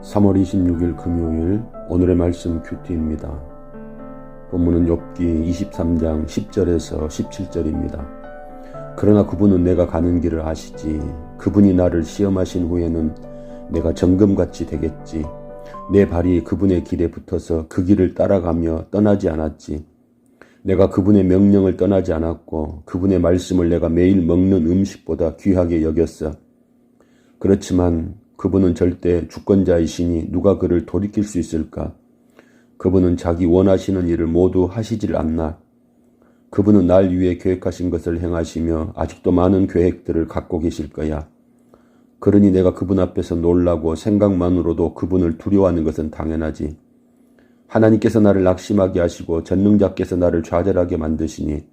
3월 26일 금요일 오늘의 말씀 큐티입니다. 본문은 욥기 23장 10절에서 17절입니다. 그러나 그분은 내가 가는 길을 아시지. 그분이 나를 시험하신 후에는 내가 정금같이 되겠지. 내 발이 그분의 길에 붙어서 그 길을 따라가며 떠나지 않았지. 내가 그분의 명령을 떠나지 않았고 그분의 말씀을 내가 매일 먹는 음식보다 귀하게 여겼어. 그렇지만 그분은 절대 주권자이시니 누가 그를 돌이킬 수 있을까? 그분은 자기 원하시는 일을 모두 하시질 않나? 그분은 날 위해 계획하신 것을 행하시며 아직도 많은 계획들을 갖고 계실 거야. 그러니 내가 그분 앞에서 놀라고 생각만으로도 그분을 두려워하는 것은 당연하지. 하나님께서 나를 낙심하게 하시고 전능자께서 나를 좌절하게 만드시니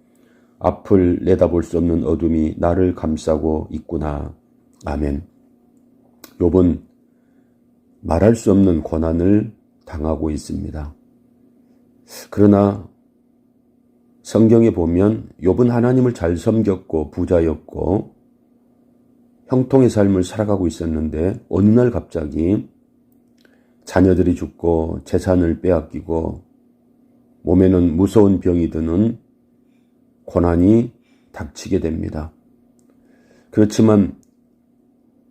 앞을 내다볼 수 없는 어둠이 나를 감싸고 있구나. 아멘. 욥은 말할 수 없는 고난을 당하고 있습니다. 그러나 성경에 보면 욥은 하나님을 잘 섬겼고 부자였고 형통의 삶을 살아가고 있었는데 어느 날 갑자기 자녀들이 죽고 재산을 빼앗기고 몸에는 무서운 병이 드는 고난이 닥치게 됩니다. 그렇지만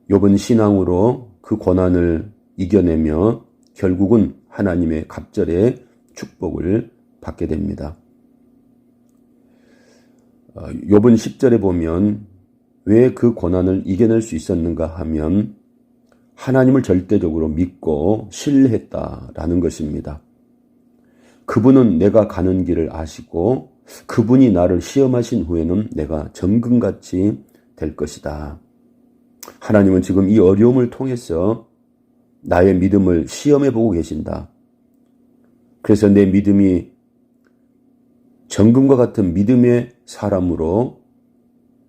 욥은 신앙으로 그 고난을 이겨내며 결국은 하나님의 갑절의 축복을 받게 됩니다. 욥은 10절에 보면 왜 그 고난을 이겨낼 수 있었는가 하면 하나님을 절대적으로 믿고 신뢰했다라는 것입니다. 그분은 내가 가는 길을 아시고 그분이 나를 시험하신 후에는 내가 정금같이 될 것이다. 하나님은 지금 이 어려움을 통해서 나의 믿음을 시험해 보고 계신다. 그래서 내 믿음이 정금과 같은 믿음의 사람으로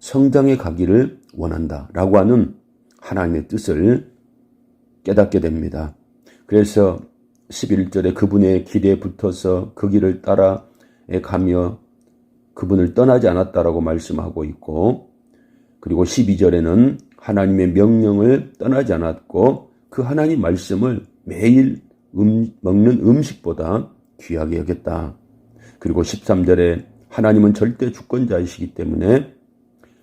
성장해 가기를 원한다 라고 하는 하나님의 뜻을 깨닫게 됩니다. 그래서 11절에 그분의 길에 붙어서 그 길을 따라 가며 그분을 떠나지 않았다라고 말씀하고 있고, 그리고 12절에는 하나님의 명령을 떠나지 않았고 그 하나님 말씀을 매일 먹는 음식보다 귀하게 여겼다. 그리고 13절에 하나님은 절대 주권자이시기 때문에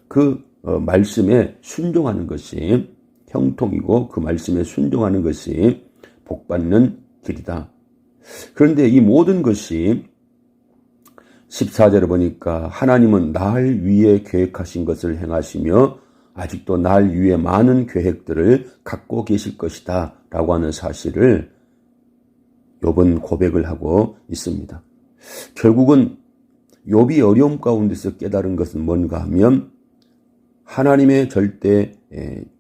그 말씀에 순종하는 것이 형통이고 그 말씀에 순종하는 것이 복받는 길이다. 그런데 이 모든 것이 14절에 보니까 하나님은 날 위해 계획하신 것을 행하시며 아직도 날 위해 많은 계획들을 갖고 계실 것이다 라고 하는 사실을 욥은 고백을 하고 있습니다. 결국은 욥이 어려움 가운데서 깨달은 것은 뭔가 하면 하나님의 절대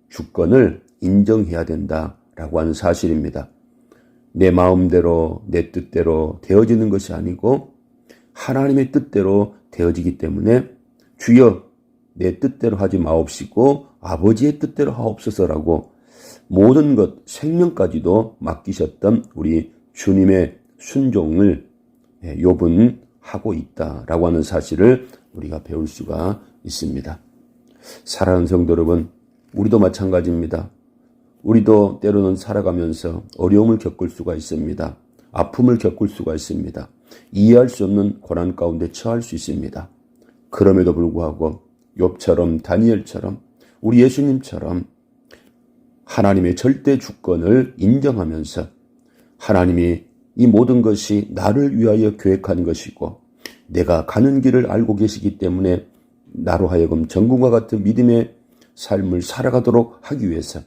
주권을 인정해야 된다라고 하는 사실입니다. 내 마음대로 내 뜻대로 되어지는 것이 아니고 하나님의 뜻대로 되어지기 때문에 주여 내 뜻대로 하지 마옵시고 아버지의 뜻대로 하옵소서라고 모든 것 생명까지도 맡기셨던 우리 주님의 순종을 욥은 하고 있다라고 하는 사실을 우리가 배울 수가 있습니다. 사랑하는 성도 여러분, 우리도 마찬가지입니다. 우리도 때로는 살아가면서 어려움을 겪을 수가 있습니다. 아픔을 겪을 수가 있습니다. 이해할 수 없는 고난 가운데 처할 수 있습니다. 그럼에도 불구하고 욥처럼 다니엘처럼 우리 예수님처럼 하나님의 절대 주권을 인정하면서 하나님이 이 모든 것이 나를 위하여 계획한 것이고 내가 가는 길을 알고 계시기 때문에 나로 하여금 정금과 같은 믿음의 삶을 살아가도록 하기 위해서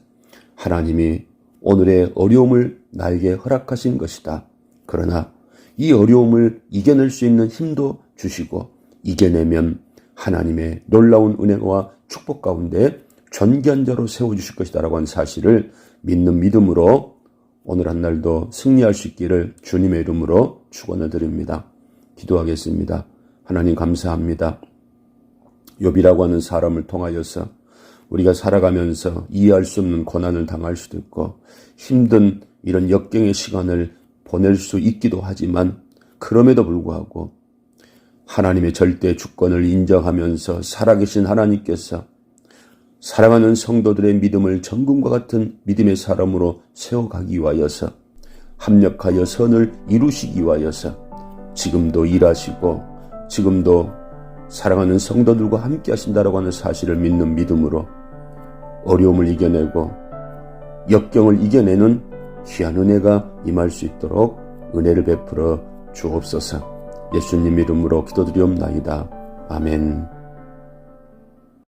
하나님이 오늘의 어려움을 나에게 허락하신 것이다. 그러나 이 어려움을 이겨낼 수 있는 힘도 주시고 이겨내면 하나님의 놀라운 은혜와 축복 가운데 존귀한 자로 세워주실 것이다 라고 하는 사실을 믿는 믿음으로 오늘 한 날도 승리할 수 있기를 주님의 이름으로 축원을 드립니다. 기도하겠습니다. 하나님 감사합니다. 욥이라고 하는 사람을 통하여서 우리가 살아가면서 이해할 수 없는 고난을 당할 수도 있고 힘든 이런 역경의 시간을 보낼 수 있기도 하지만 그럼에도 불구하고 하나님의 절대 주권을 인정하면서 살아계신 하나님께서 사랑하는 성도들의 믿음을 정금과 같은 믿음의 사람으로 세워가기 위하여서, 합력하여 선을 이루시기 위하여서 지금도 일하시고 지금도 사랑하는 성도들과 함께 하신다라고 하는 사실을 믿는 믿음으로 어려움을 이겨내고 역경을 이겨내는 귀한 은혜가 임할 수 있도록 은혜를 베풀어 주옵소서. 예수님 이름으로 기도드리옵나이다. 아멘.